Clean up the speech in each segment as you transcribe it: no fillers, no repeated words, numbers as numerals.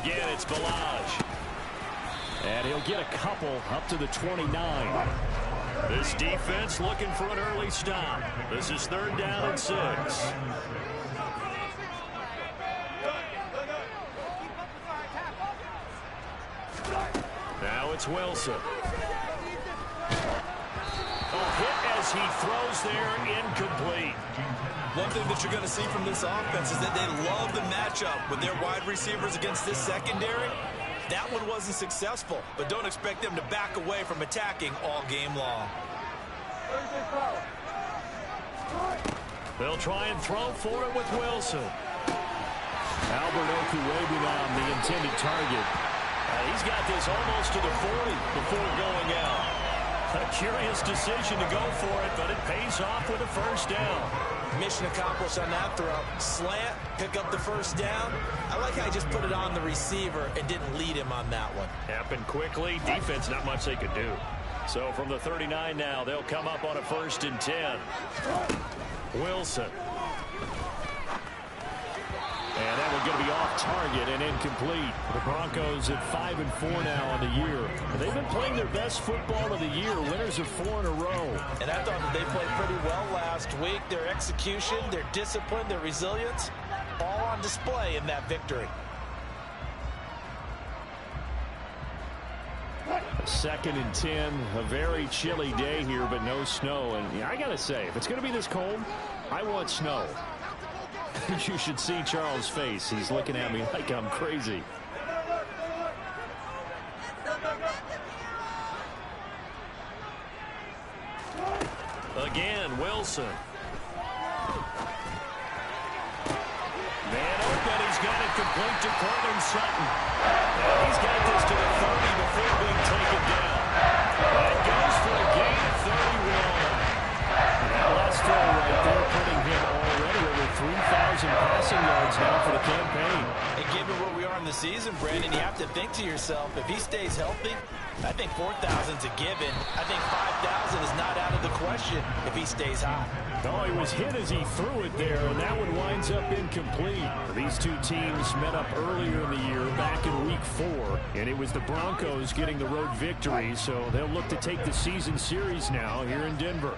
again, it's Ballage. And he'll get a couple up to the 29. This defense looking for an early stop. This is 3rd down and 6. Now it's Wilson. A hit as he throws there, incomplete. One thing that you're going to see from this offense is that they love the matchup with their wide receivers against this secondary. That one wasn't successful, but don't expect them to back away from attacking all game long. They'll try and throw for it with Wilson. Albert Okuebi on the intended target. He's got this almost to the 40 before going out. A curious decision to go for it, but it pays off with a 1st down. Mission accomplished on that throw. Slant, pick up the 1st down. I like how he just put it on the receiver and didn't lead him on that one. Happened quickly. Defense, not much they could do. So from the 39 now, they'll come up on a 1st and 10. Wilson. And that one's going to be off target and incomplete. The Broncos at 5-4 now on the year. They've been playing their best football of the year. Winners of 4 in a row. And I thought that they played pretty well last week. Their execution, their discipline, their resilience, all on display in that victory. 2nd and 10. A very chilly day here, but no snow. And I got to say, if it's going to be this cold, I want snow. You should see Charles' face. He's looking at me like I'm crazy. Again, Wilson. Man open. He's got it complete to Courtland Sutton. And he's got this to the 30 before being taken down. That goes for a gain of 31. That last throw right there putting him already over 3,000 passing yards now for the campaign. And given where we are in the season, Brandon, you have to think to yourself, if he stays healthy, I think 4,000's a given. I think 5,000 is not out of the question if he stays hot. Oh, he was hit as he threw it there, and that one winds up incomplete. These two teams met up earlier in the year, back in Week 4, and it was the Broncos getting the road victory, so they'll look to take the season series now here in Denver.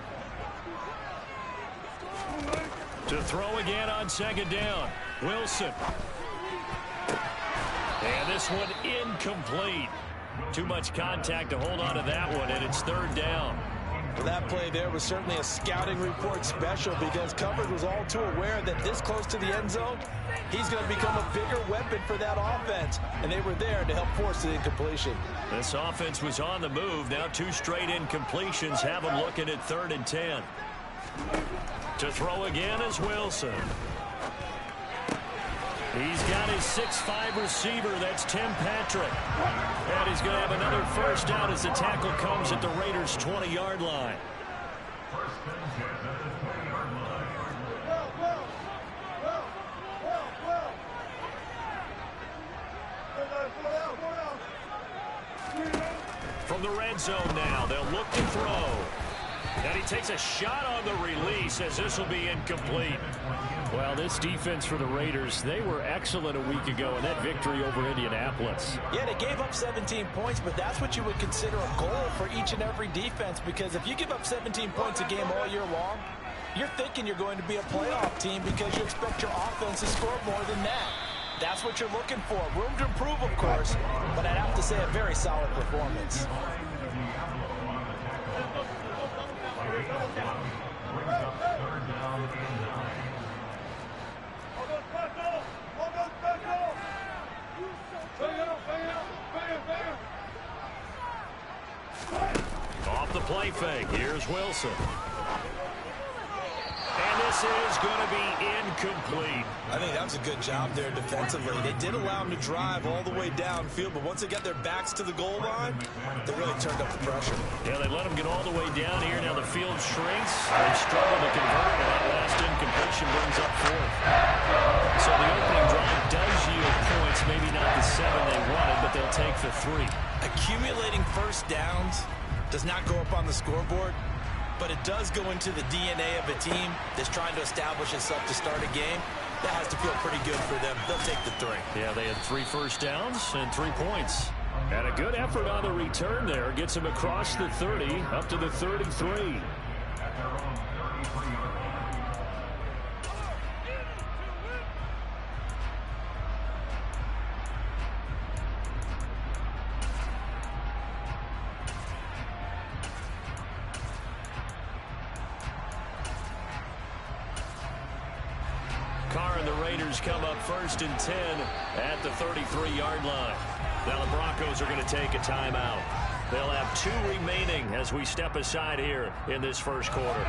To throw again on 2nd down. Wilson. And this one incomplete. Too much contact to hold on to that one, and it's 3rd down. Well, that play there was certainly a scouting report special because coverage was all too aware that this close to the end zone, he's going to become a bigger weapon for that offense, and they were there to help force the incompletion. This offense was on the move. Now 2 straight incompletions have them looking at 3rd and 10. To throw again is Wilson. He's got his 6'5" receiver. That's Tim Patrick. And he's going to have another 1st down as the tackle comes at the Raiders' 20-yard line. From the red zone now, they'll look to throw. And he takes a shot on the release as this will be incomplete. Well, this defense for the Raiders, they were excellent a week ago in that victory over Indianapolis. Yeah, they gave up 17 points, but that's what you would consider a goal for each and every defense, because if you give up 17 points a game all year long, you're thinking you're going to be a playoff team because you expect your offense to score more than that. That's what you're looking for. Room to improve, of course, but I'd have to say a very solid performance. Off the play fake, here's Wilson. And this is going to be incomplete. I think that was a good job there defensively. They did allow them to drive all the way downfield, but once they got their backs to the goal line, they really turned up the pressure. Yeah, they let them get all the way down here. Now the field shrinks. They struggle to convert, and that last incompletion brings up 4th. So the opening drive does yield points, maybe not the 7 they wanted, but they'll take the 3. Accumulating 1st downs does not go up on the scoreboard. but it does go into the DNA of a team that's trying to establish itself to start a game. That has to feel pretty good for them. They'll take the 3. Yeah, they had 3 first downs and 3 points. And a good effort on the return there. Gets him across the 30, up to the 33. Carr and the Raiders come up 1st and 10 at the 33-yard line. Now the Broncos are going to take a timeout. They'll have 2 remaining as we step aside here in this first quarter.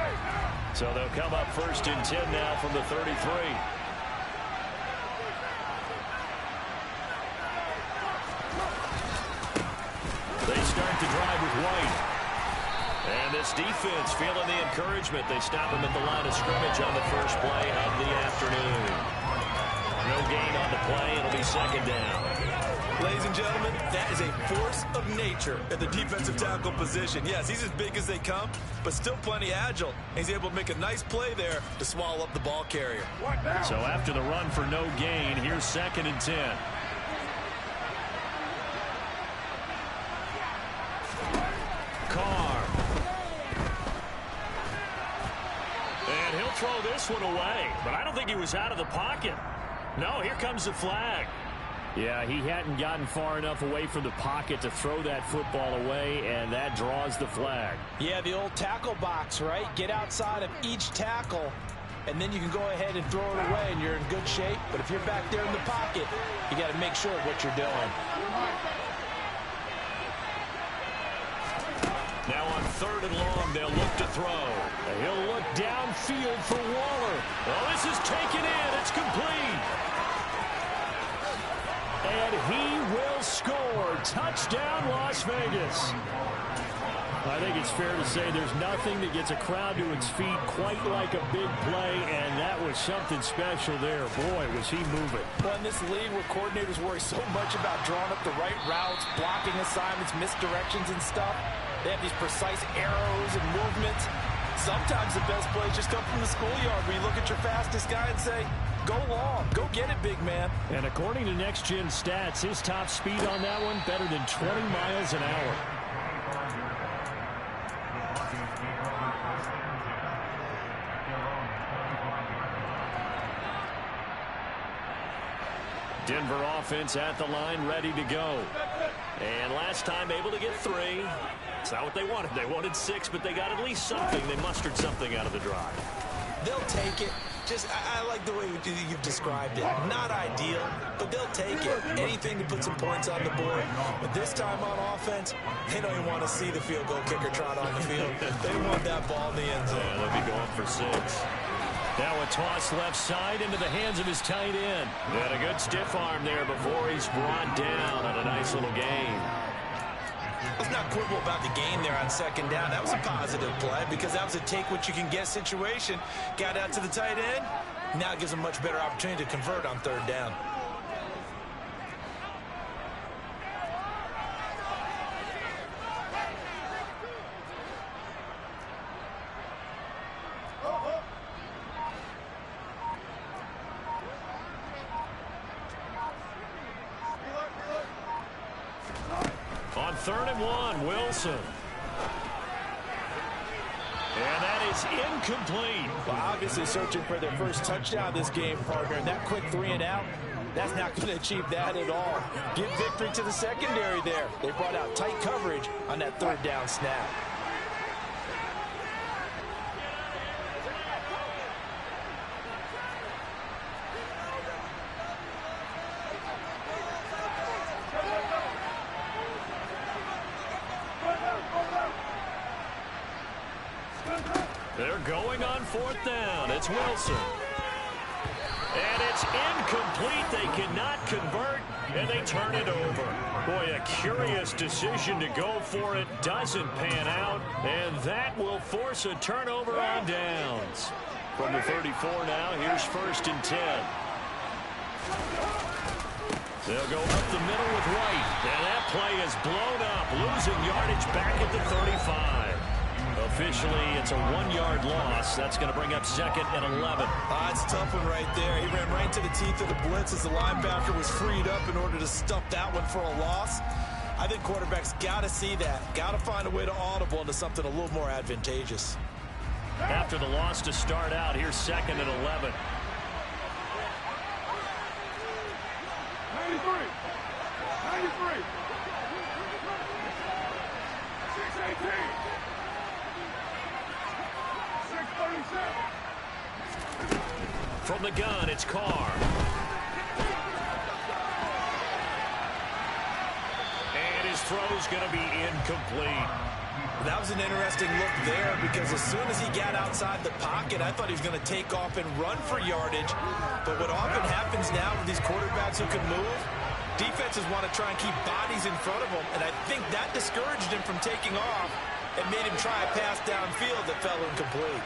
So they'll come up 1st and 10 now from the 33. They start the drive with White. And this defense feeling the encouragement. They stop him at the line of scrimmage on the first play of the afternoon. No gain on the play. It'll be 2nd down. Ladies and gentlemen, that is a force of nature at the defensive tackle position. Yes, he's as big as they come, but still plenty agile. He's able to make a nice play there to swallow up the ball carrier. So after the run for no gain, here's 2nd and 10. Carr. And he'll throw this one away, but I don't think he was out of the pocket. No, here comes the flag. Yeah, he hadn't gotten far enough away from the pocket to throw that football away, and that draws the flag. Yeah, the old tackle box, right? Get outside of each tackle, and then you can go ahead and throw it away, and you're in good shape. But if you're back there in the pocket, you got to make sure of what you're doing. Now on 3rd and long, they'll look to throw. He'll look downfield for Waller. Oh, this is taken in. It's complete. And he will score. Touchdown, Las Vegas. I think it's fair to say there's nothing that gets a crowd to its feet quite like a big play, and that was something special there. Boy, was he moving. Well, in this league where coordinators worry so much about drawing up the right routes, blocking assignments, misdirections and stuff, they have these precise arrows and movements. Sometimes the best plays just come from the schoolyard where you look at your fastest guy and say, go long, go get it, big man. And according to Next Gen Stats, his top speed on that one better than 20 miles an hour. Denver offense at the line, ready to go. And last time able to get 3. It's not what they wanted. They wanted 6, but they got at least something. They mustered something out of the drive. They'll take it. Just, I like the way you've described it. Not ideal, but they'll take it. Anything to put some points on the board. But this time on offense, they don't even want to see the field goal kicker trot on the field. They want that ball in the end zone. Yeah, they'll be going for 6. Now a toss left side into the hands of his tight end. And a good stiff arm there before he's brought down on a nice little gain. Let's not quibble about the gain there on 2nd down. That was a positive play because that was a take-what-you-can-get situation. Got out to the tight end. Now it gives them much better opportunity to convert on 3rd down. On 3rd and 1, Wilson. And that is incomplete. Well, obviously searching for their first touchdown this game, partner. And that quick 3 and out, that's not going to achieve that at all. Give victory to the secondary there. They brought out tight coverage on that 3rd down snap. They're going on 4th down. It's Wilson. And it's incomplete. They cannot convert, and they turn it over. Boy, a curious decision to go for it. Doesn't pan out, and that will force a turnover on downs. From the 34 now, here's 1st and 10. They'll go up the middle with White, and that play is blown up, losing yardage back at the 35. officially, it's a 1-yard loss. That's going to bring up 2nd and 11. It's a tough one right there. He ran right to the teeth of the blitz as the linebacker was freed up in order to stuff that one for a loss. I think quarterbacks got to see that. Got to find a way to audible into something a little more advantageous. After the loss to start out, here's 2nd and 11. 93. 93. 618. 637. From the gun, it's Carr. And his throw's going to be incomplete. That was an interesting look there because as soon as he got outside the pocket, I thought he was going to take off and run for yardage. But what often happens now with these quarterbacks who can move, defenses want to try and keep bodies in front of them, and I think that discouraged him from taking off and made him try a pass downfield that fell incomplete.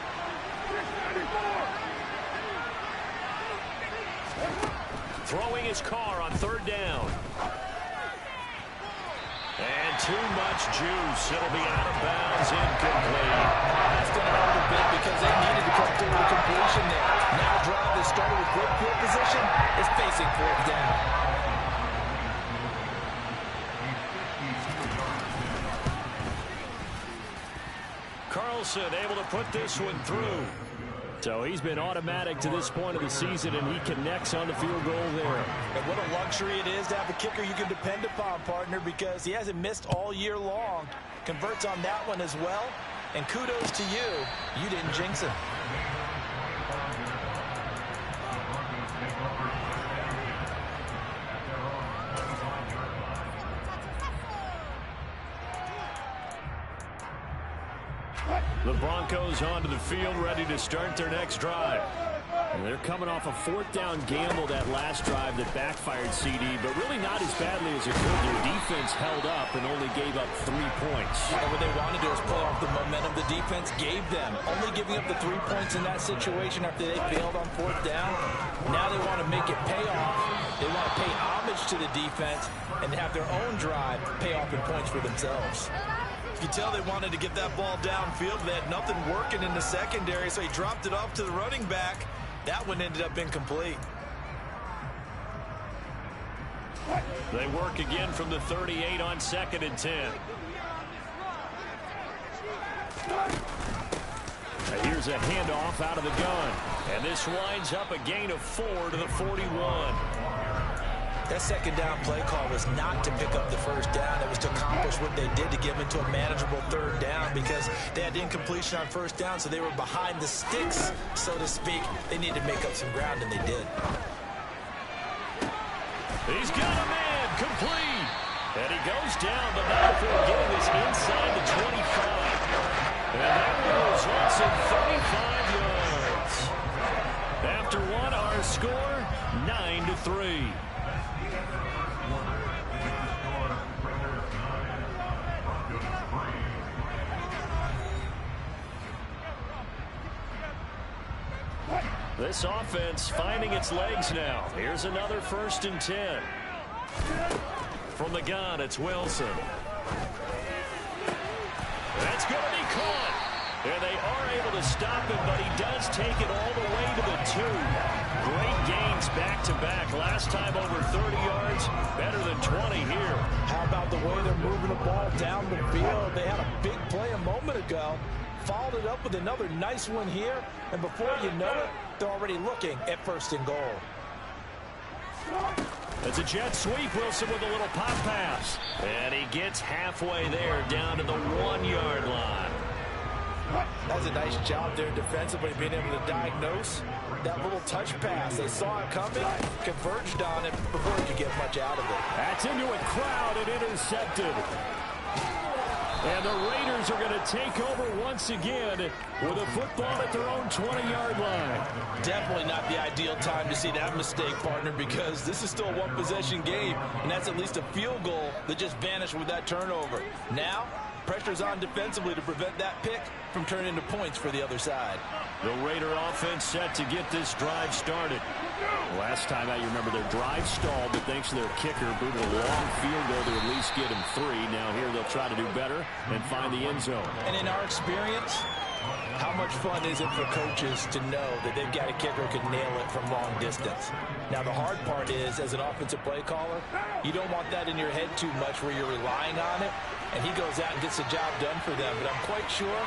Throwing his Carr on 3rd down. And too much juice. It'll be out of bounds, incomplete. That's going to help a bit because they needed to come through with a completion there. Now a drive that started with good field position is facing 4th down. Carlson able to put this one through. So he's been automatic to this point of the season, and he connects on the field goal there. And what a luxury it is to have a kicker you can depend upon, partner, because he hasn't missed all year long. Converts on that one as well. And kudos to you. You didn't jinx him. The Broncos onto the field, ready to start their next drive. And they're coming off a 4th down gamble that last drive that backfired CD, but really not as badly as it could. Their defense held up and only gave up 3 points. And what they wanted to do is play off the momentum the defense gave them. Only giving up the 3 points in that situation after they failed on 4th down. Now they want to make it pay off. They want to pay homage to the defense and have their own drive pay off in points for themselves. You can tell they wanted to get that ball downfield. They had nothing working in the secondary, so he dropped it off to the running back. That one ended up incomplete. They work again from the 38 on 2nd and 10. Now here's a handoff out of the gun. And this winds up a gain of 4 to the 41. That 2nd down play call was not to pick up the 1st down. It was to accomplish what they did to get them into a manageable 3rd down because they had incompletion on 1st down, so they were behind the sticks, so to speak. They needed to make up some ground, and they did. He's got a man, complete. And he goes down, but not before getting this inside the 25. And that results in 35 yards. After one, our score, 9-3. This offense finding its legs now. Here's another 1st and 10. From the gun, it's Wilson. That's going to be caught. And they are able to stop him, but he does take it all the way to the 2. Great gains back-to-back. Last time over 30 yards, better than 20 here. How about the way they're moving the ball down the field? They had a big play a moment ago. Followed it up with another nice one here. And before you know it, they're already looking at 1st and goal. It's a jet sweep. Wilson with a little pop pass. And he gets halfway there down to the 1-yard line. That's a nice job there defensively, being able to diagnose that little touch pass. They saw it coming, converged on it before he could get much out of it. That's into a crowd and intercepted. And the Raiders are going to take over once again with a football at their own 20-yard line. Definitely not the ideal time to see that mistake, partner, because this is still a one-possession game, and that's at least a field goal that just vanished with that turnover. Now, pressure's on defensively to prevent that pick from turning into points for the other side. The Raider offense set to get this drive started. Last time out, you remember their drive stalled, but thanks to their kicker, booted a long field goal to at least get him 3. Now here they'll try to do better and find the end zone. And in our experience, how much fun is it for coaches to know that they've got a kicker who can nail it from long distance? Now, the hard part is, as an offensive play caller, you don't want that in your head too much where you're relying on it, and he goes out and gets the job done for them. But I'm quite sure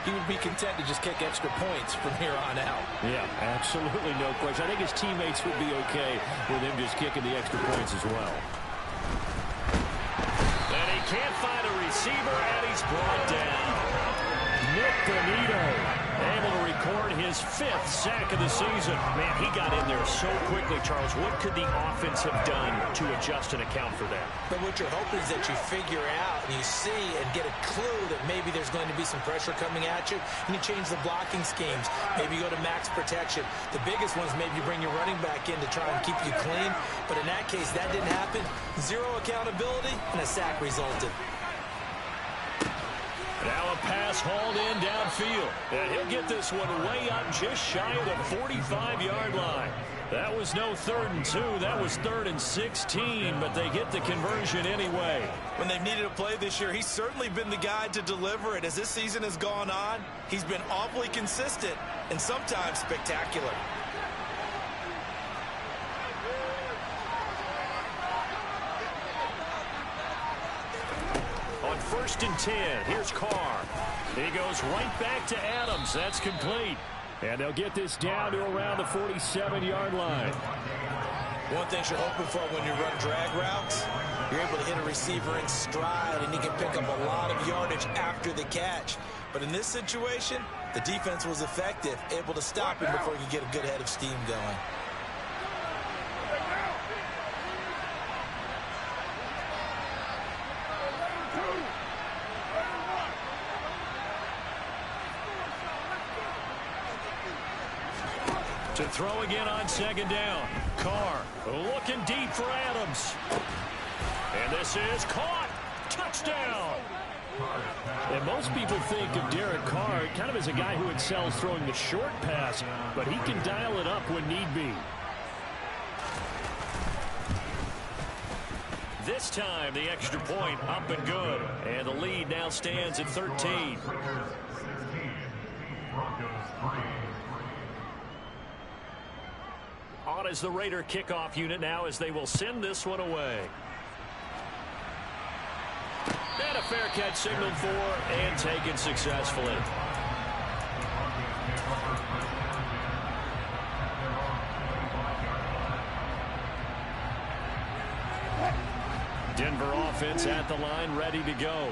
he would be content to just kick extra points from here on out. Yeah, absolutely no question. I think his teammates would be okay with him just kicking the extra points as well. And he can't find a receiver, and he's brought down. Nik Bonitto able to record his 5th sack of the season. Man, he got in there so quickly, Charles. What could the offense have done to adjust and account for that? But what you're hoping is that you figure out and you see and get a clue that maybe there's going to be some pressure coming at you, and you change the blocking schemes. Maybe you go to max protection. The biggest one is maybe you bring your running back in to try and keep you clean. But in that case, that didn't happen. 0 accountability, and a sack resulted. Now a pass hauled in downfield. And he'll get this one way up just shy of the 45-yard line. That was no 3rd and 2. That was 3rd and 16, but they get the conversion anyway. When they've needed a play this year, he's certainly been the guy to deliver it. As this season has gone on, he's been awfully consistent and sometimes spectacular. On 1st and 10, here's Carr. He goes right back to Adams. That's complete. And they'll get this down to around the 47-yard line. One thing you're hoping for when you run drag routes, you're able to hit a receiver in stride, and he can pick up a lot of yardage after the catch. But in this situation, the defense was effective, able to stop him before he could get a good head of steam going. To throw again on 2nd down. Carr looking deep for Adams. And this is caught. Touchdown. And most people think of Derek Carr kind of as a guy who excels throwing the short pass, but he can dial it up when need be. This time, the extra point up and good. And the lead now stands at 13. On is the Raider kickoff unit now as they will send this one away. And a fair catch signaled for and taken successfully. Denver offense at the line, ready to go.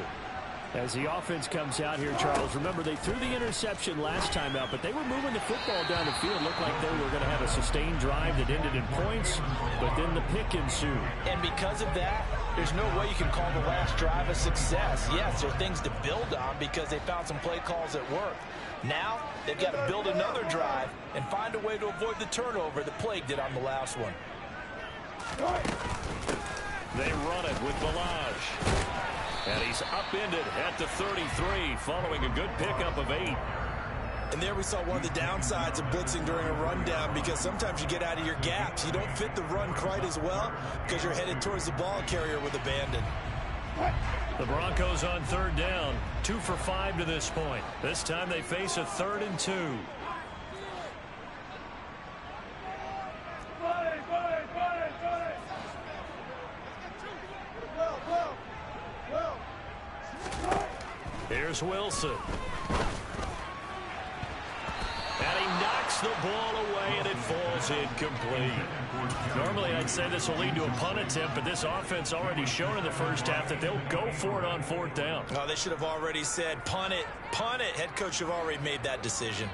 As the offense comes out here, Charles, remember they threw the interception last time out, but they were moving the football down the field. Looked like they were going to have a sustained drive that ended in points, but then the pick ensued. And because of that, there's no way you can call the last drive a success. Yes, there are things to build on because they found some play calls that work. Now, they've got to build another drive and find a way to avoid the turnover that plagued it on the last one. They run it with Ballage. And he's upended at the 33 following a good pickup of 8. And there we saw one of the downsides of blitzing during a rundown because sometimes you get out of your gaps. You don't fit the run quite as well because you're headed towards the ball carrier with abandon. The Broncos on 3rd down, 2 for 5 to this point. This time they face a 3rd and 2. Here's Wilson. And he knocks the ball away, and it falls incomplete. Normally, I'd say this will lead to a punt attempt, but this offense already shown in the first half that they'll go for it on 4th down. Oh, they should have already said, punt it, punt it. Head coach have already made that decision.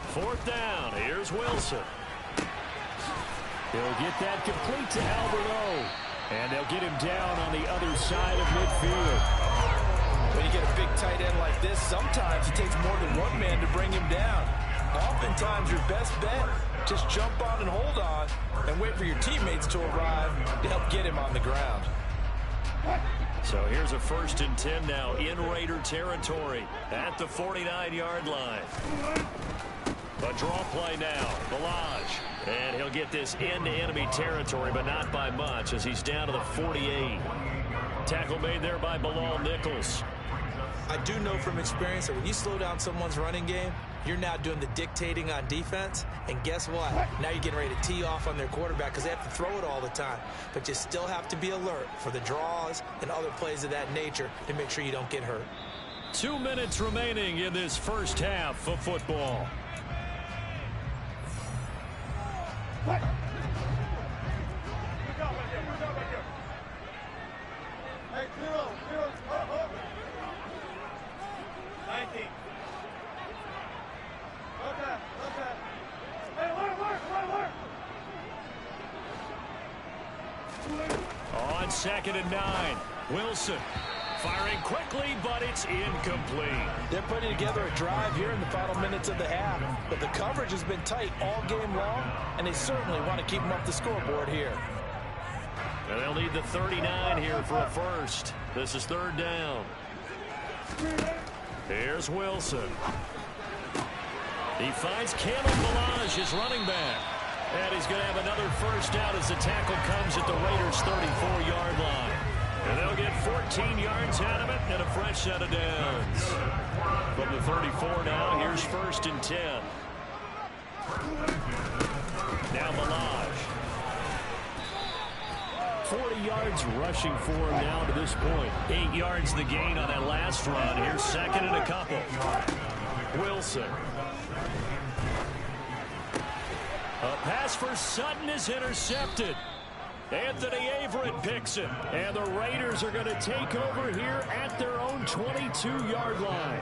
Fourth down. Here's Wilson. He'll get that complete to Albert O. And they'll get him down on the other side of midfield. When you get a big tight end like this, sometimes it takes more than one man to bring him down. Oftentimes, your best bet, just jump on and hold on and wait for your teammates to arrive to help get him on the ground. So here's a 1st and 10 now in Raider territory at the 49-yard line. A draw play now, Ballage. And he'll get this into enemy territory, but not by much as he's down to the 48. Tackle made there by Bilal Nichols. I do know from experience that when you slow down someone's running game, you're now doing the dictating on defense. And guess what? Now you're getting ready to tee off on their quarterback because they have to throw it all the time. But you still have to be alert for the draws and other plays of that nature to make sure you don't get hurt. 2 minutes remaining in this first half of football. What? 19. Okay. Hey, work. On 2nd and 9, Wilson firing quickly, but it's incomplete. They're putting together a drive here in the final minutes of the half, but the coverage has been tight all game long, and they certainly want to keep them up the scoreboard here. And they'll need the 39 here for a first. This is 3rd down. Here's Wilson. He finds Cameron Ballage, his running back. And he's going to have another first down as the tackle comes at the Raiders' 34-yard line. And they'll get 14 yards out of it and a fresh set of downs. From the 34 now, here's 1st and 10. Now Ballage. 40 yards rushing for him now to this point. 8 yards the gain on that last run. Here's 2nd and a couple. Wilson. A pass for Sutton is intercepted. Anthony Averett picks it. And the Raiders are going to take over here at their own 22-yard line.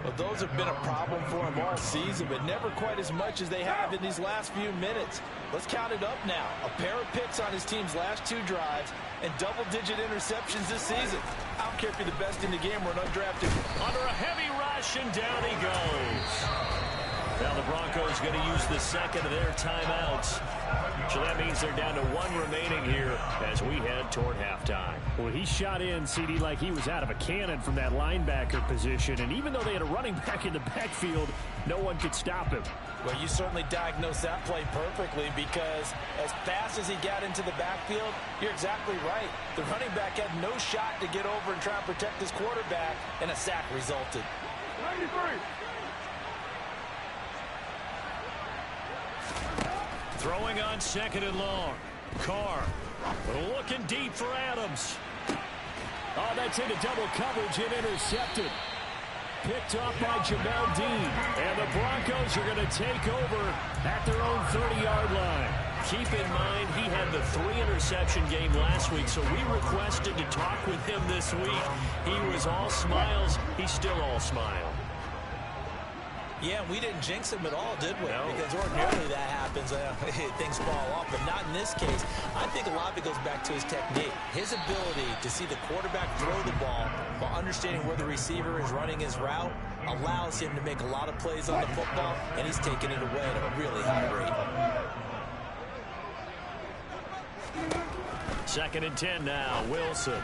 Well, those have been a problem for them all season, but never quite as much as they have in these last few minutes. Let's count it up now. A pair of picks on his team's last 2 drives and double-digit interceptions this season. I don't care if you're the best in the game or an undrafted. Under a heavy rush, and down he goes. Now the Broncos going to use the 2nd of their timeouts. So that means they're down to 1 remaining here as we head toward halftime. Well, he shot in, CD, like he was out of a cannon from that linebacker position. And even though they had a running back in the backfield, no one could stop him. Well, you certainly diagnosed that play perfectly because as fast as he got into the backfield, you're exactly right. The running back had no shot to get over and try and protect his quarterback, and a sack resulted. 93. Throwing on 2nd and long. Carr looking deep for Adams. Oh, that's into double coverage and intercepted. Picked off by Jamel Dean. And the Broncos are going to take over at their own 30-yard line. Keep in mind, he had the 3-interception game last week, so we requested to talk with him this week. He was all smiles. He's still all smile. Yeah, we didn't jinx him at all, did we? No. Because ordinarily that happens. Things fall off, but not in this case. I think a lot of it goes back to his technique. His ability to see the quarterback throw the ball while understanding where the receiver is running his route allows him to make a lot of plays on the football, and he's taking it away at a really high rate. 2nd and 10 now, Wilson.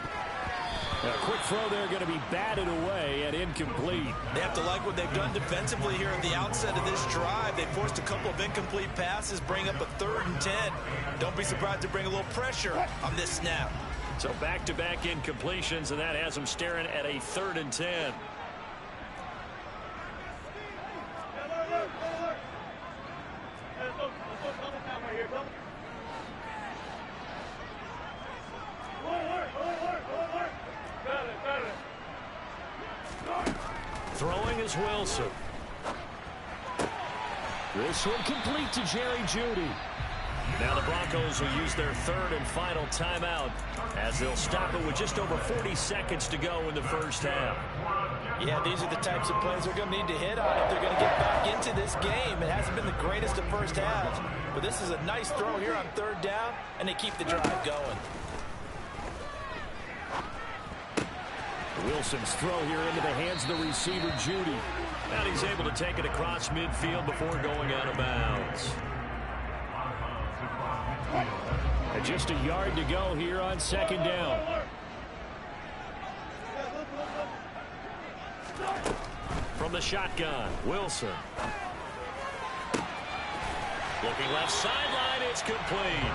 A quick throw there going to be batted away and incomplete. They have to like what they've done defensively here at the outset of this drive. They forced a couple of incomplete passes, bring up a 3rd and 10. Don't be surprised to bring a little pressure on this snap. So back-to-back incompletions, and that has them staring at a 3rd and 10. Throwing is Wilson. This one complete to Jerry Jeudy. Now the Broncos will use their third and final timeout as they'll stop it with just over 40 seconds to go in the first half. Yeah, these are the types of plays they're going to need to hit on if they're going to get back into this game. It hasn't been the greatest of first halves, but this is a nice throw here on third down, and they keep the drive going. Wilson's throw here into the hands of the receiver, Judy. And he's able to take it across midfield before going out of bounds. And just a yard to go here on second down. From the shotgun, Wilson. Looking left sideline, it's complete.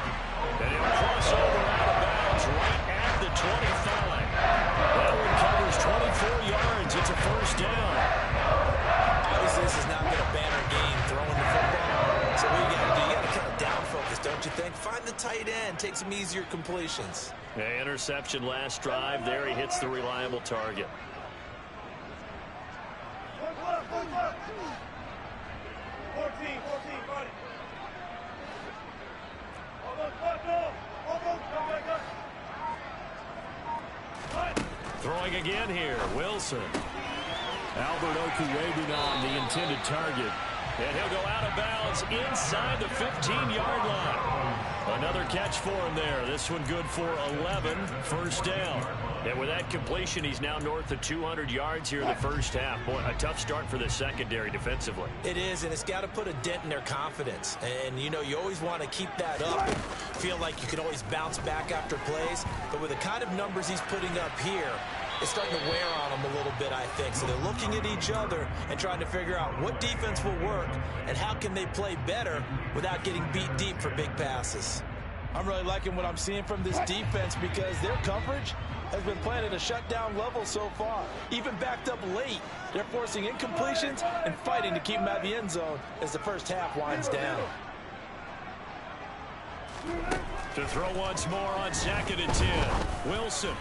And he'll cross over out of bounds right at the 25. That one covers 24 yards. It's a first down. Obviously, this is not been a banner game throwing the football. So what you got to do, you got to kind of down focus, don't you think? Find the tight end, take some easier completions. Yeah, interception last drive. There he hits the reliable target. 14, buddy. Throwing again here, Wilson. Albert Okwuegbunam, the intended target. And he'll go out of bounds inside the 15-yard line. Another catch for him there. This one good for 11, first down. And with that completion, he's now north of 200 yards here in the first half. Boy, a tough start for the secondary defensively. It is, and it's got to put a dent in their confidence. And, you know, you always want to keep that up. Feel like you can always bounce back after plays. But with the kind of numbers he's putting up here, it's starting to wear on them a little bit, I think. So they're looking at each other and trying to figure out what defense will work and how can they play better without getting beat deep for big passes. I'm really liking what I'm seeing from this defense because their coverage has been playing at a shutdown level so far. Even backed up late, they're forcing incompletions and fighting to keep them out of the end zone as the first half winds down. To throw once more on 2nd and 10. Wilson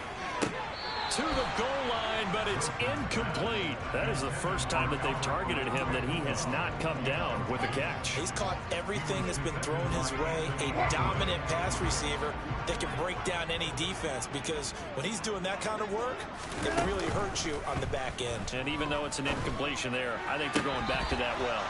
to the goal line, but it's incomplete. That is the first time that they've targeted him that he has not come down with a catch. He's caught everything that's been thrown his way. A dominant pass receiver that can break down any defense, because when he's doing that kind of work, it really hurts you on the back end. And even though it's an incompletion there, I think they're going back to that well.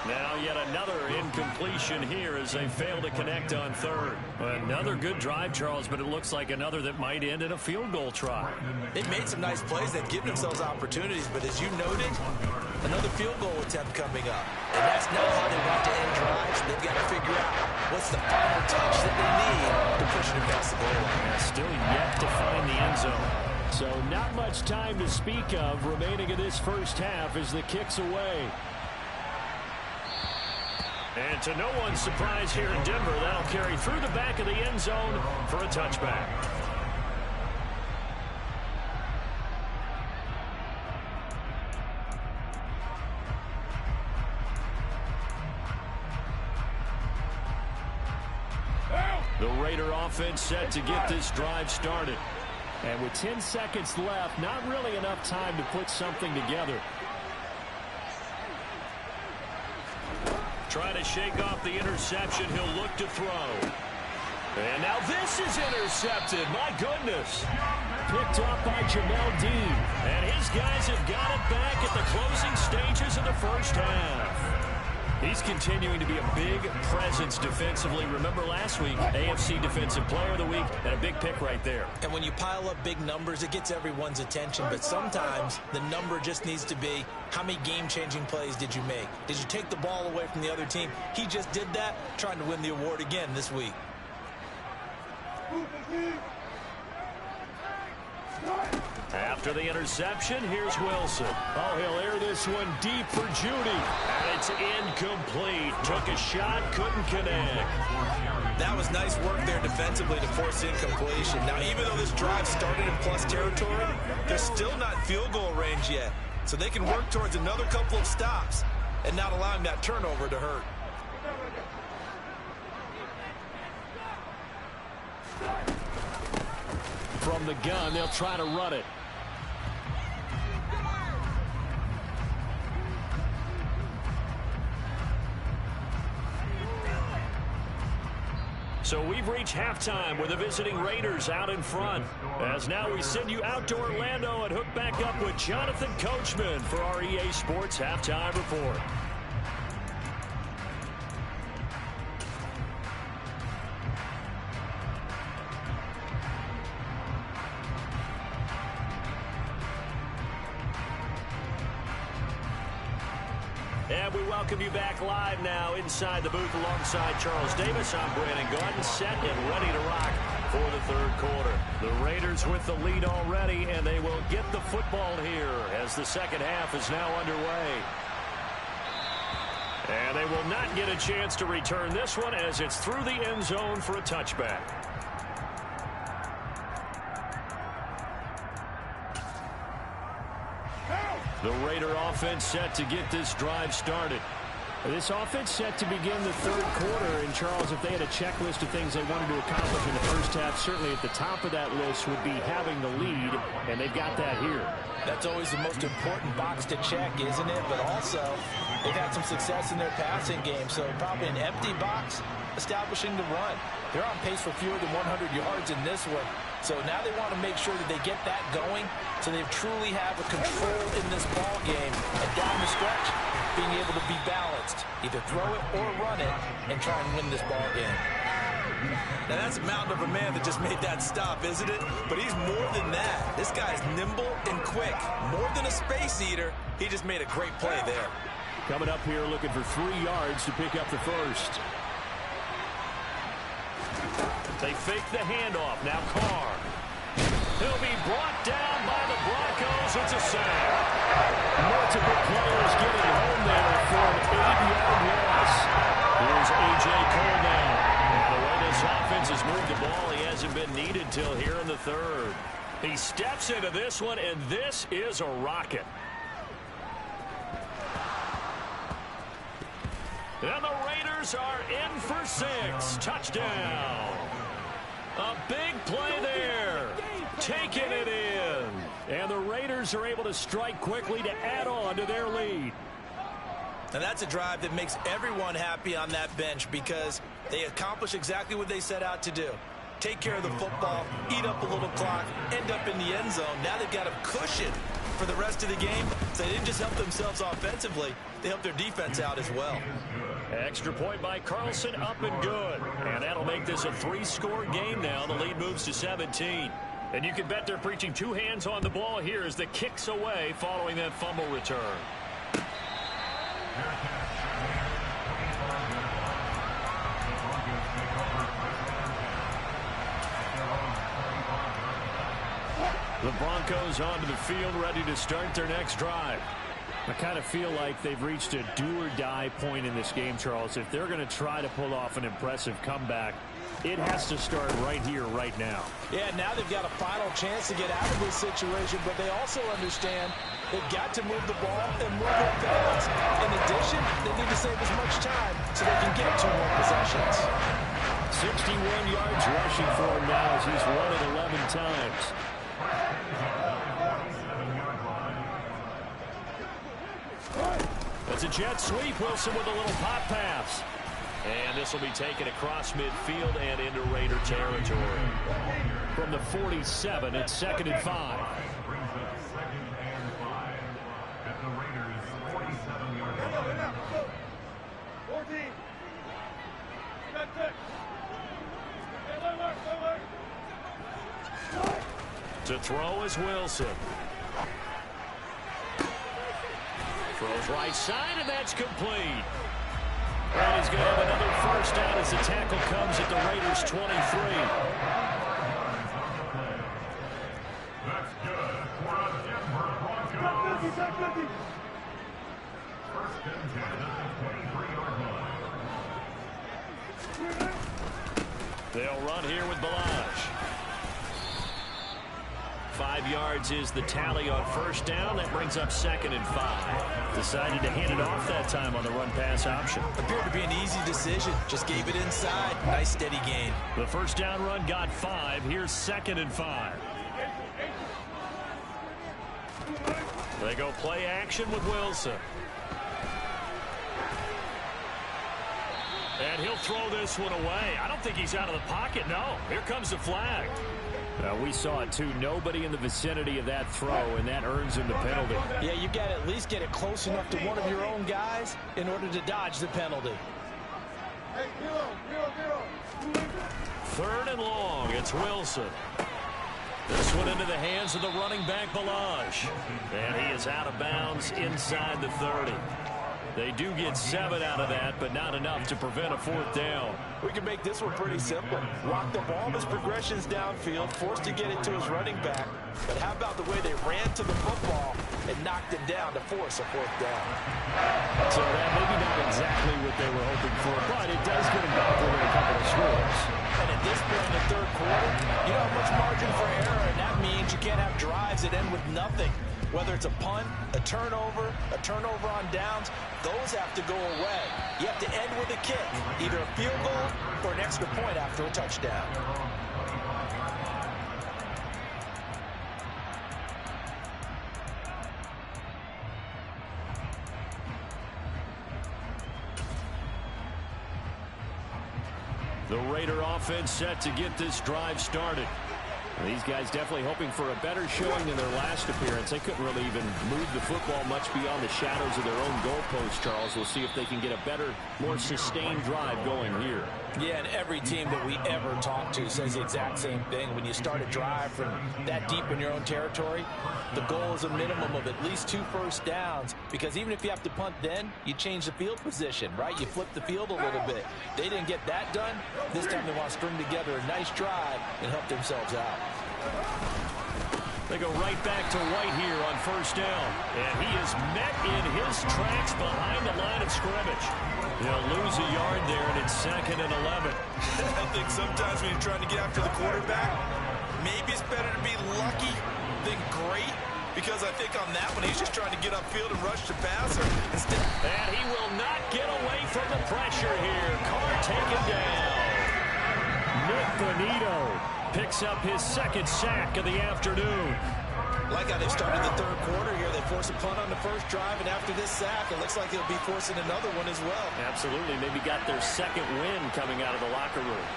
Now yet another incompletion here as they fail to connect on third. Another good drive, Charles, but it looks like another that might end in a field goal try. They've made some nice plays. They've given themselves opportunities, but as you noted, another field goal attempt coming up. And that's not how they want to end drives. They've got to figure out what's the final touch that they need to push it past the goal line. Still yet to find the end zone. So not much time to speak of remaining in this first half as the kick's away. And to no one's surprise here in Denver, that'll carry through the back of the end zone for a touchback. The Raider offense set to get this drive started. And with 10 seconds left, not really enough time to put something together. Trying to shake off the interception. He'll look to throw. And now this is intercepted. My goodness. Picked off by Jamel Dean. And his guys have got it back at the closing stages of the first half. He's continuing to be a big presence defensively. Remember last week, AFC Defensive Player of the Week, and a big pick right there. And when you pile up big numbers, it gets everyone's attention. But sometimes the number just needs to be, how many game-changing plays did you make? Did you take the ball away from the other team? He just did that, trying to win the award again this week. After the interception, here's Wilson. Oh, he'll air this one deep for Judy. And it's incomplete. Took a shot, couldn't connect. That was nice work there defensively to force incompletion. Now, even though this drive started in plus territory, they're still not in field goal range yet. So they can work towards another couple of stops and not allowing that turnover to hurt. From the gun, they'll try to run it. we've reached halftime with the visiting Raiders out in front. As now we send you out to Orlando and hook back up with Jonathan Coachman for our EA Sports Halftime Report. And we welcome you back live now inside the booth alongside Charles Davis. I'm Brandon Gaudin, set and ready to rock for the third quarter. The Raiders with the lead already, and they will get the football here as the second half is now underway. And they will not get a chance to return this one as it's through the end zone for a touchback. The Raider offense set to get this drive started. This offense set to begin the third quarter. And, Charles, if they had a checklist of things they wanted to accomplish in the first half, certainly at the top of that list would be having the lead, and they've got that here. That's always the most important box to check, isn't it? But also, they've had some success in their passing game, so probably an empty box establishing the run. They're on pace for fewer than 100 yards in this one. So now they want to make sure that they get that going so they truly have a control in this ball game. And down the stretch, being able to be balanced. Either throw it or run it and try and win this ball game. Now that's a mountain of a man that just made that stop, isn't it? But he's more than that. This guy's nimble and quick. More than a space eater, he just made a great play there. Coming up here looking for 3 yards to pick up the first. They fake the handoff. Now Carr. He'll be brought down by the Broncos. It's a sack. Multiple players getting home there for an 8-yard loss. Here's A.J. Cole now. And the way this offense has moved the ball, he hasn't been needed till here in the third. He steps into this one, and this is a rocket. And the Raiders are in for 6. Touchdown. A big play there. Taking it in. And the Raiders are able to strike quickly to add on to their lead. And that's a drive that makes everyone happy on that bench because they accomplish exactly what they set out to do. Take care of the football, eat up a little clock, end up in the end zone. Now they've got a cushion for the rest of the game. So they didn't just help themselves offensively, they helped their defense out as well. Extra point by Carlson, up and good. And that'll make this a 3-score game now. The lead moves to 17. And you can bet they're preaching 2 hands on the ball here as the kick's away following that fumble return. The Broncos onto the field, ready to start their next drive. I kind of feel like they've reached a do-or-die point in this game, Charles. If they're going to try to pull off an impressive comeback, it has to start right here, right now. Yeah, now they've got a final chance to get out of this situation, but they also understand they've got to move the ball and move it fast. In addition, they need to save as much time so they can get 2 more possessions. 61 yards rushing for him now as he's run it 11 times. That's a jet sweep. Wilson with a little pop pass. And this will be taken across midfield and into Raider territory. From the 47, it's 2nd and 5. 14. To throw is Wilson. Throws right side, and that's complete. And he's going to have another first down as the tackle comes at the Raiders' 23. That's good for a Denver Broncos. First and 10 at the 23-yard line. They'll run here with Balazs. 5 yards is the tally on first down. That brings up 2nd and 5. Decided to hand it off that time on the run-pass option. Appeared to be an easy decision. Just gave it inside. Nice steady gain. The first down run got 5. Here's 2nd and 5. They go play action with Wilson. And he'll throw this one away. I don't think he's out of the pocket, no. Here comes the flag. We saw it, too. Nobody in the vicinity of that throw, and that earns him the penalty. Yeah, you got to at least get it close enough to one of your own guys in order to dodge the penalty. Third and long. It's Wilson. This one into the hands of the running back, Ballage. And he is out of bounds inside the 30. They do get 7 out of that, but not enough to prevent a fourth down. We can make this one pretty simple. Locked up all of his progressions downfield, forced to get it to his running back. But how about the way they ran to the football and knocked it down to force a fourth down? So that maybe not exactly what they were hoping for, but it does get them back within a couple of scores. And at this point in the third quarter, you don't have much margin for error, and that means you can't have drives that end with nothing. Whether it's a punt, a turnover on downs, those have to go away. You have to end with a kick, either a field goal or an extra point after a touchdown. The Raider offense set to get this drive started. These guys definitely hoping for a better showing than their last appearance. They couldn't really even move the football much beyond the shadows of their own goalpost, Charles. We'll see if they can get a better, more sustained drive going here. Yeah, and every team that we ever talk to says the exact same thing. When you start a drive from that deep in your own territory, the goal is a minimum of at least 2 first downs, because even if you have to punt then, you change the field position, right? You flip the field a little bit. They didn't get that done. This time they want to string together a nice drive and help themselves out. They go right back to White here on first down. And he is met in his tracks behind the line of scrimmage. He'll lose a yard there, and it's 2nd and 11. I think sometimes when you're trying to get after the quarterback, maybe it's better to be lucky than great, because I think on that one he's just trying to get upfield and rush the passer instead. And he will not get away from the pressure here. Carr taken down. Nick Bonito picks up his 2nd sack of the afternoon. Like how they've started the third quarter here. They force a punt on the first drive, and after this sack, it looks like they'll be forcing another one as well. Absolutely. Maybe got their 2nd win coming out of the locker room.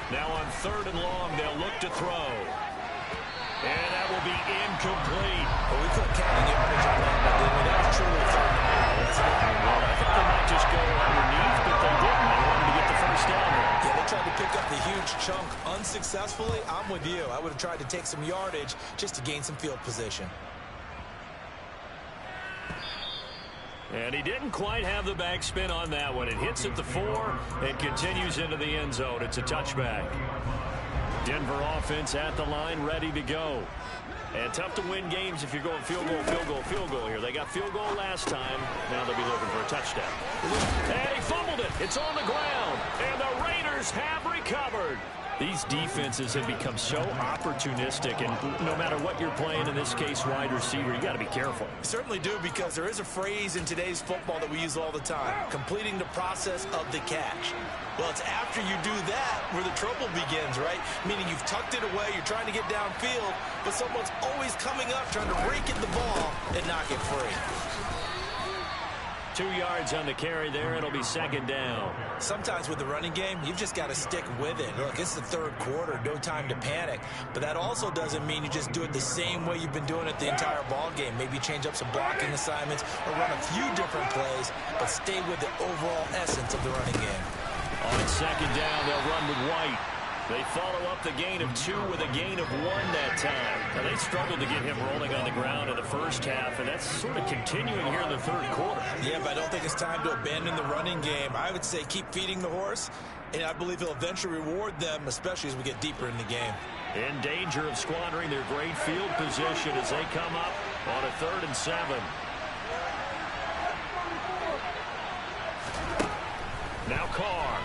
Now on 3rd and long, they'll look to throw. And that will be incomplete. Well, we couldn't count the yardage on that, but that was truly a 3rd and out, wasn't it? Well, I think they might just go underneath, but they didn't. They wanted to get the first down there. Yeah, they tried to pick up the huge chunk unsuccessfully. I'm with you. I would have tried to take some yardage just to gain some field position. And he didn't quite have the backspin on that one. It hits at the 4 and continues into the end zone. It's a touchback. Denver offense at the line, ready to go. And tough to win games if you're going field goal here. They got field goal last time. Now they'll be looking for a touchdown. And he fumbled it. It's on the ground. And the Raiders have recovered. These defenses have become so opportunistic, and no matter what you're playing, in this case wide receiver, you got to be careful. You certainly do, because there is a phrase in today's football that we use all the time: completing the process of the catch. Well, it's after you do that where the trouble begins, right? Meaning you've tucked it away, you're trying to get downfield, but someone's always coming up trying to rake at the ball and knock it free. 2 yards on the carry there. It'll be 2nd down. Sometimes with the running game, you've just got to stick with it. Look, it's the third quarter, no time to panic. But that also doesn't mean you just do it the same way you've been doing it the entire ball game. Maybe change up some blocking assignments or run a few different plays, but stay with the overall essence of the running game. On 2nd down, they'll run with White. They follow up the gain of 2 with a gain of 1 that time. Now, they struggled to get him rolling on the ground in the first half, and that's sort of continuing here in the third quarter. Yeah, but I don't think it's time to abandon the running game. I would say keep feeding the horse, and I believe he'll eventually reward them, especially as we get deeper in the game. In danger of squandering their great field position as they come up on a 3rd and 7. Now Carr.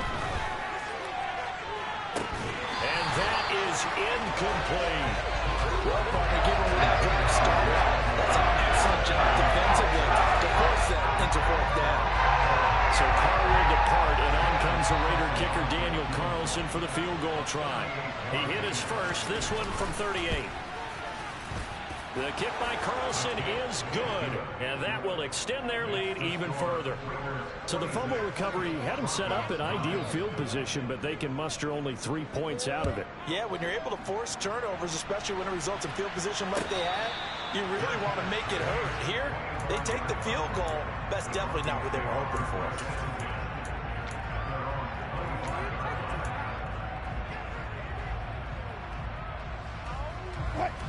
And that is incomplete. Well, partner, given where that drive started, that's an excellent job defensively to force that into 4th down. So Carr will depart, and on comes the Raider kicker Daniel Carlson for the field goal try. He hit his first, this one from 38. The kick by Carlson is good, and that will extend their lead even further. So the fumble recovery had them set up in ideal field position, but they can muster only 3 points out of it. Yeah, when you're able to force turnovers, especially when it results in field position like they had, you really want to make it hurt. Here, they take the field goal. That's definitely not what they were hoping for.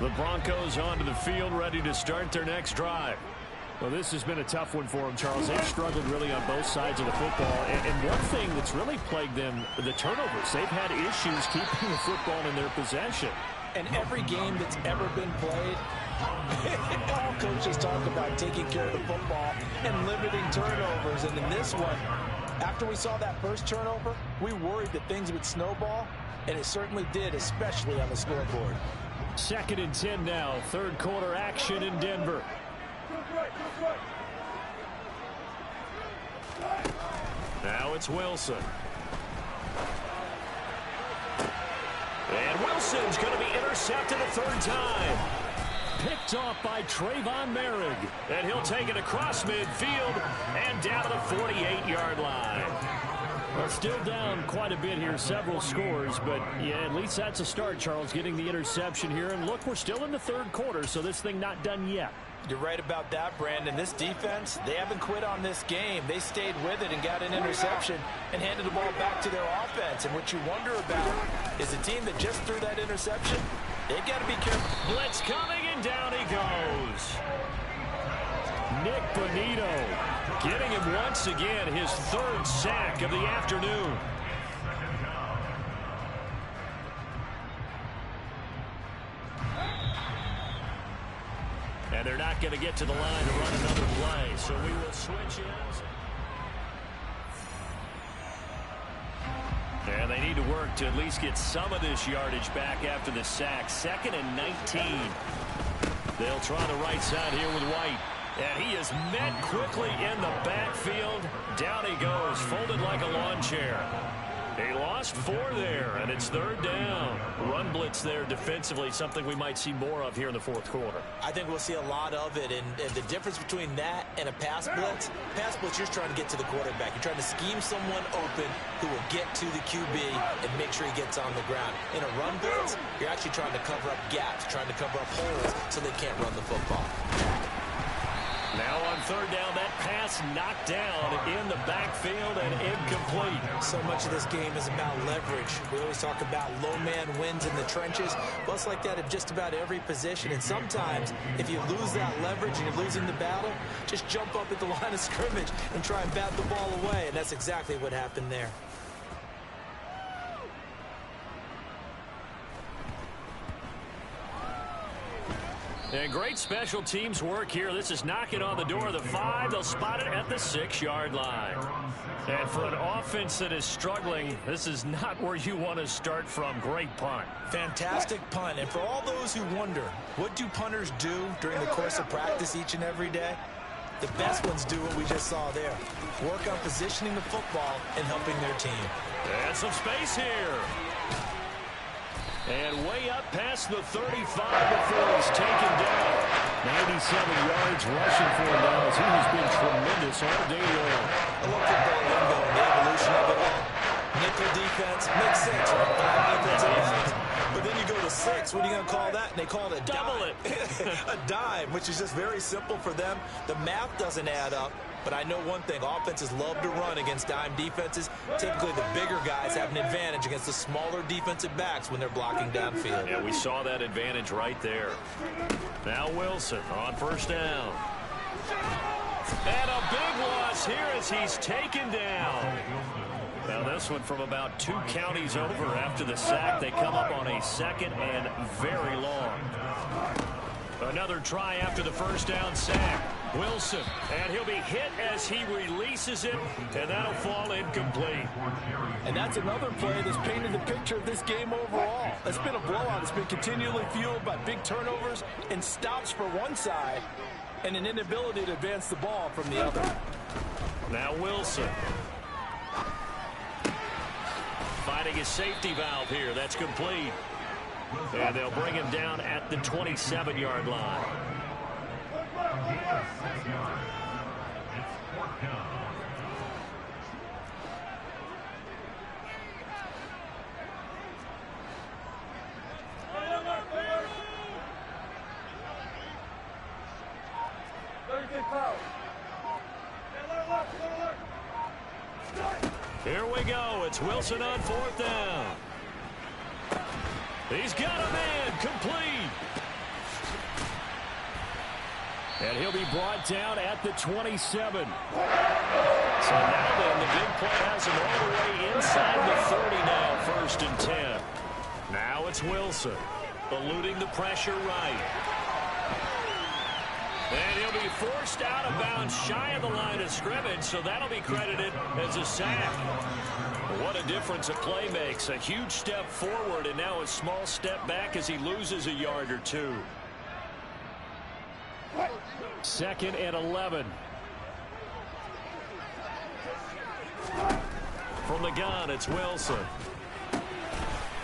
The Broncos onto the field, ready to start their next drive. Well, this has been a tough one for them, Charles. They've struggled really on both sides of the football. And one thing that's really plagued them, the turnovers. They've had issues keeping the football in their possession. And every game that's ever been played, all coaches talk about taking care of the football and limiting turnovers. And in this one, after we saw that first turnover, we worried that things would snowball, and it certainly did, especially on the scoreboard. 2nd and 10 now. Third quarter action in Denver. Now it's Wilson. And Wilson's going to be intercepted a third time. Picked off by Trayvon Merrick. And he'll take it across midfield and down to the 48-yard line. Well, still down quite a bit here, several scores, but yeah, at least that's a start, Charles, getting the interception here. And look, we're still in the third quarter, so this thing not done yet. You're right about that, Brandon. This defense, they haven't quit on this game. They stayed with it and got an interception and handed the ball back to their offense. And what you wonder about is a team that just threw that interception, they've got to be careful. Blitz coming, and down he goes. Nick Bonito getting him once again, his third sack of the afternoon. And they're not going to get to the line to run another play, so we will switch ends. And they need to work to at least get some of this yardage back after the sack. 2nd and 19. They'll try the right side here with White. And he is met quickly in the backfield. Down he goes, folded like a lawn chair. He lost 4 there, and it's 3rd down. Run blitz there defensively, something we might see more of here in the 4th quarter. I think we'll see a lot of it, and the difference between that and a pass blitz, you're trying to get to the quarterback. You're trying to scheme someone open who will get to the QB and make sure he gets on the ground. In a run blitz, you're actually trying to cover up gaps, trying to cover up holes so they can't run the football. Now on 3rd down, that pass knocked down in the backfield and incomplete. So much of this game is about leverage. We always talk about low man wins in the trenches. Well, it's like that at just about every position. And sometimes, if you lose that leverage and you're losing the battle, just jump up at the line of scrimmage and try and bat the ball away. And that's exactly what happened there. And great special teams work here. This is knocking on the door of the 5. They'll spot it at the 6-yard line. And for an offense that is struggling, this is not where you want to start from. Great punt. Fantastic punt. And for all those who wonder, what do punters do during the course of practice each and every day? The best ones do what we just saw there. Work on positioning the football and helping their team. And some space here. And way up past the 35 before he's taken down. 97 yards rushing for him now as he has been tremendous all day long. I love football lingo and the evolution of it all. Nickel defense makes sense, right? 5 defensive backs. But then you go to 6. What are you going to call that? And they call it a double dime. A dime, which is just very simple for them. The math doesn't add up. But I know one thing, offenses love to run against dime defenses. Typically, the bigger guys have an advantage against the smaller defensive backs when they're blocking downfield. Yeah, we saw that advantage right there. Now Wilson on 1st down. And a big loss here as he's taken down. Now this one from about 2 counties over after the sack. They come up on a 2nd and very long. Another try after the 1st down sack. Wilson, and he'll be hit as he releases it, and that'll fall incomplete. And that's another play that's painted the picture of this game overall. It's been a blowout. It's been continually fueled by big turnovers and stops for one side and an inability to advance the ball from the other. Now Wilson. Finding his safety valve here. That's complete. And they'll bring him down at the 27-yard line. Here we go. It's Wilson on 4th down. He's got a man complete. And he'll be brought down at the 27. So now then, the big play has him all the way inside the 30 now, 1st and 10. Now it's Wilson, eluding the pressure right. And he'll be forced out of bounds shy of the line of scrimmage, so that'll be credited as a sack. What a difference a play makes. A huge step forward and now a small step back as he loses a yard or two. 2nd and 11. From the gun, it's Wilson.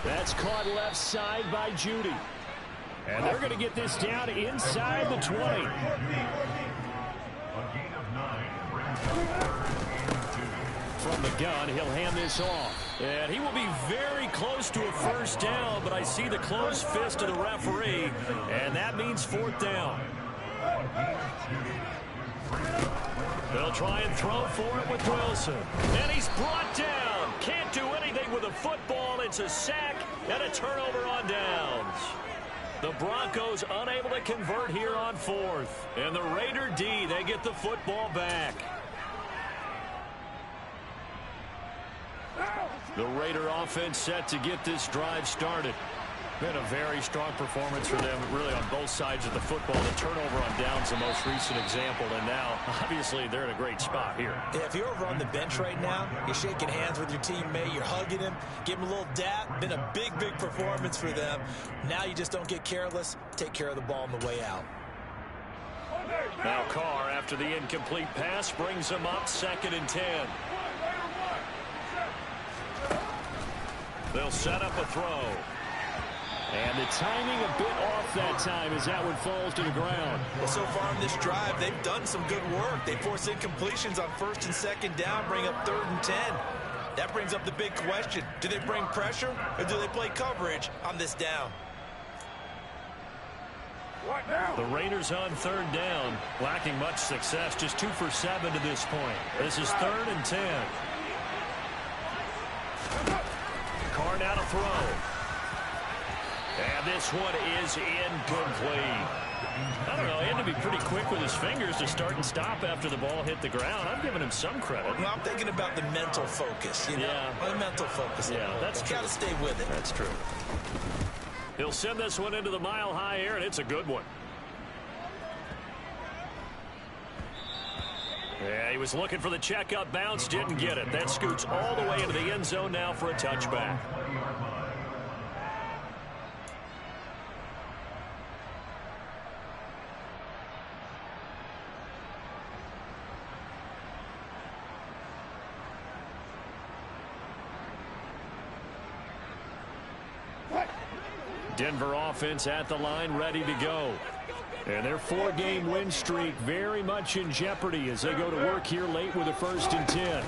That's caught left side by Judy. And they're going to get this down inside the 20. From the gun, he'll hand this off. And he will be very close to a 1st down, but I see the closed fist of the referee, and that means 4th down. They'll try and throw for it with Wilson. And he's brought down. Can't do anything with a football. It's a sack and a turnover on downs. The Broncos unable to convert here on 4th. And the Raider D, they get the football back. The Raider offense set to get this drive started. Been a very strong performance for them, really on both sides of the football. The turnover on downs, the most recent example, and now, obviously, they're in a great spot here. Yeah, if you're over on the bench right now, you're shaking hands with your teammate, you're hugging him, give him a little dap. Been a big, big performance for them. Now you just don't get careless. Take care of the ball on the way out. Now Carr, after the incomplete pass, brings him up 2nd and 10. They'll set up a throw. And the timing a bit off that time as that one falls to the ground. Well, so far in this drive, they've done some good work. They force incompletions on 1st and 2nd down, bring up 3rd and 10. That brings up the big question. Do they bring pressure or do they play coverage on this down? The Raiders on 3rd down, lacking much success, just 2 for 7 to this point. This is 3rd and 10. Carr now to throw. And this one is incomplete. I don't know, he had to be pretty quick with his fingers to start and stop after the ball hit the ground. I'm giving him some credit. Well, I'm thinking about the mental focus, you know? Yeah. The mental focus. Yeah, that's true. Got to stay with it. That's true. He'll send this one into the mile-high air, and it's a good one. Yeah, he was looking for the checkup bounce, didn't get it. That scoots all the way into the end zone now for a touchback. Denver offense at the line, ready to go. And their 4-game win streak very much in jeopardy as they go to work here late with a 1st and 10.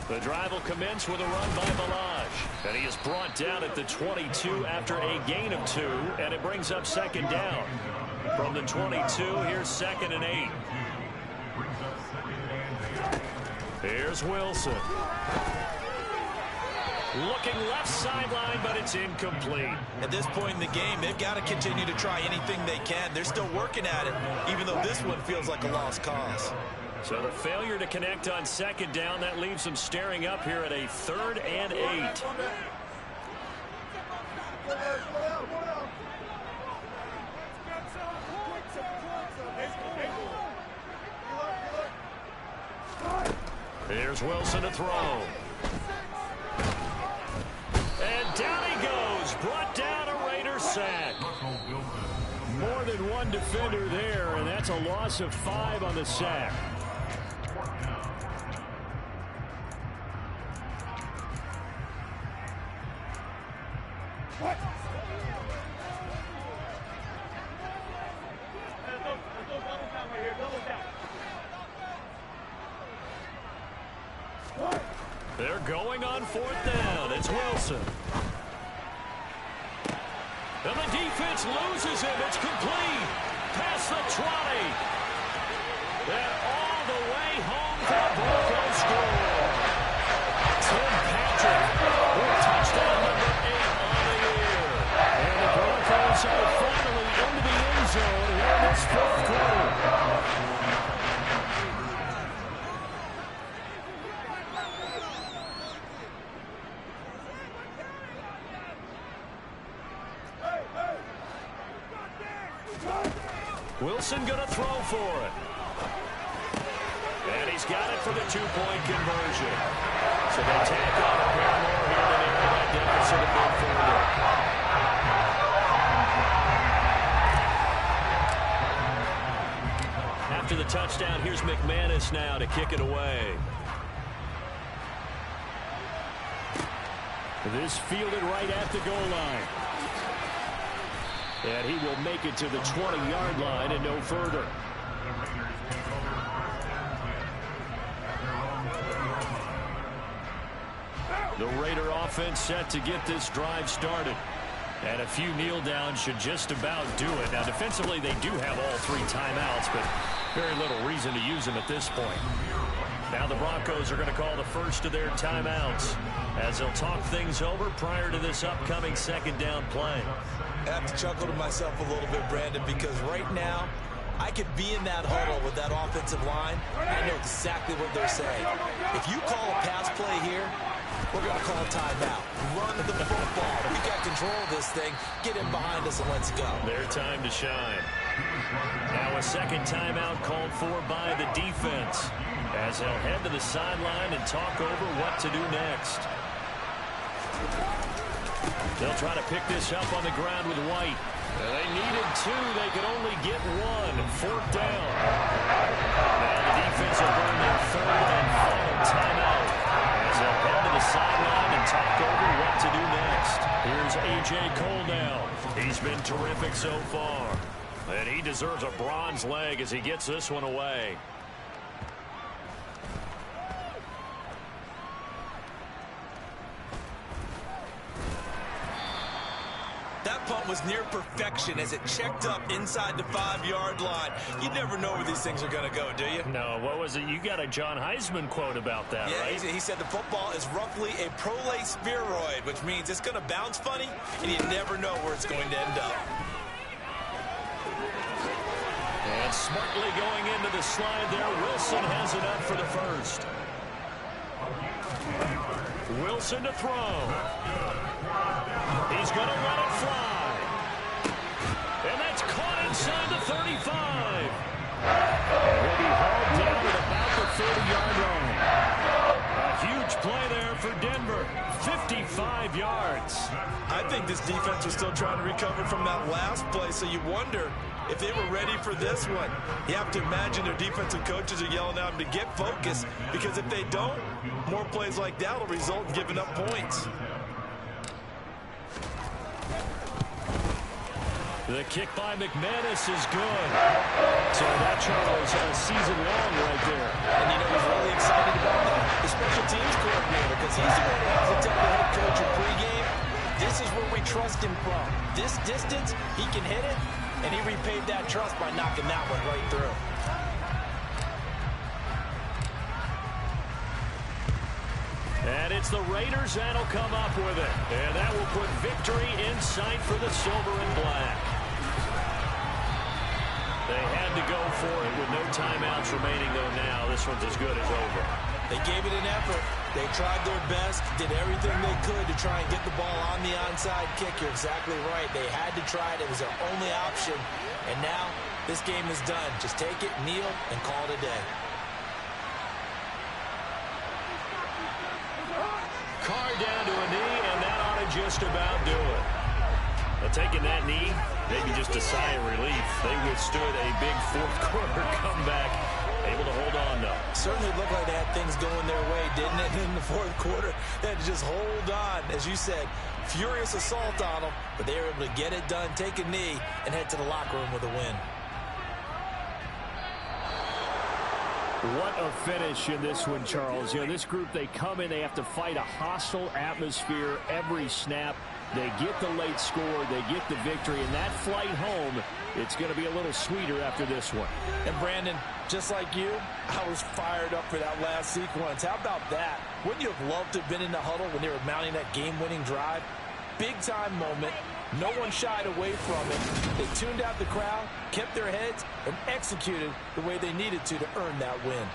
The drive will commence with a run by Balaj. And he is brought down at the 22 after a gain of 2, and it brings up 2nd down. From the 22, here's 2nd and 8. Here's Wilson. Looking left sideline, but it's incomplete. At this point in the game, they've got to continue to try anything they can. They're still working at it, even though this one feels like a lost cause. So the failure to connect on 2nd down, that leaves them staring up here at a 3rd and 8. Here's Wilson to throw. And down he goes. Brought down a Raider sack. More than one defender there, and that's a loss of 5 on the sack. They're going on 4th down. It's Wilson. And the defense loses him. It's complete. Past the 20. And all the way home for the Broncos score. Tim Patrick with touchdown number 8 on the year. And the Broncos are finally into the end zone here in this 4th quarter. Wilson going to throw for it. And he's got it for the 2-point conversion. So they tack on a pair more here to narrow that deficit a bit further. After the touchdown, here's McManus now to kick it away. This fielded right at the goal line. And he will make it to the 20-yard line and no further. The Raider offense set to get this drive started. And a few kneel downs should just about do it. Now, defensively, they do have all 3 timeouts, but very little reason to use them at this point. Now the Broncos are going to call the first of their timeouts as they'll talk things over prior to this upcoming 2nd down play. I have to chuckle to myself a little bit, Brandon, because right now I could be in that huddle with that offensive line. I know exactly what they're saying. If you call a pass play here, we're going to call a timeout. Run the football. We got control of this thing. Get in behind us and let's go. Their time to shine. Now a 2nd timeout called for by the defense as they'll head to the sideline and talk over what to do next. They'll try to pick this up on the ground with White. They needed 2. They could only get 1. 4th down. Now the defense will burn their 3rd and final timeout as they'll head to the sideline and talk over what to do next. Here's A.J. Cole now. He's been terrific so far. And he deserves a bronze leg as he gets this one away. That punt was near perfection as it checked up inside the 5-yard line. You never know where these things are going to go, do you? No, what was it? You got a John Heisman quote about that, yeah, right? He said the football is roughly a prolate spheroid, which means it's going to bounce funny, and you never know where it's going to end up. And smartly going into the slide there, Wilson has it up for the first. Wilson to throw. He's going to let it fly. And that's caught inside the 35. He'll be hauled down at about the 30-yard line. A huge play there for Denver. 55 yards. I think this defense was still trying to recover from that last play, so you wonder if they were ready for this one. You have to imagine their defensive coaches are yelling at them to get focused, because if they don't, more plays like that will result in giving up points. The kick by McManus is good. So that, Charles, season long right there. And you know he's really excited about that. The special teams coordinator, because he's the one who has to tell the head coach in pregame, this is where we trust him from. This distance, he can hit it, and he repaid that trust by knocking that one right through. And it's the Raiders that'll come up with it. And that will put victory in sight for the silver and black. They had to go for it with no timeouts remaining, though now. This one's as good as over. They gave it an effort. They tried their best, did everything they could to try and get the ball on the onside kick. You're exactly right. They had to try it. It was their only option. And now this game is done. Just take it, kneel, and call it a day. Carr down to a knee, and that ought to just about do it. Well, taking that knee, maybe just a sigh of relief. They withstood a big fourth-quarter comeback, able to hold on, though. Certainly looked like they had things going their way, didn't it, in the fourth quarter? They had to just hold on. As you said, furious assault on them, but they were able to get it done, take a knee, and head to the locker room with a win. What a finish in this one, Charles. You know, this group, they come in, they have to fight a hostile atmosphere every snap. They get the late score, they get the victory, and that flight home, it's going to be a little sweeter after this one. And Brandon, just like you, I was fired up for that last sequence. How about that? Wouldn't you have loved to have been in the huddle when they were mounting that game-winning drive? Big-time moment. No one shied away from it. They tuned out the crowd, kept their heads, and executed the way they needed to earn that win.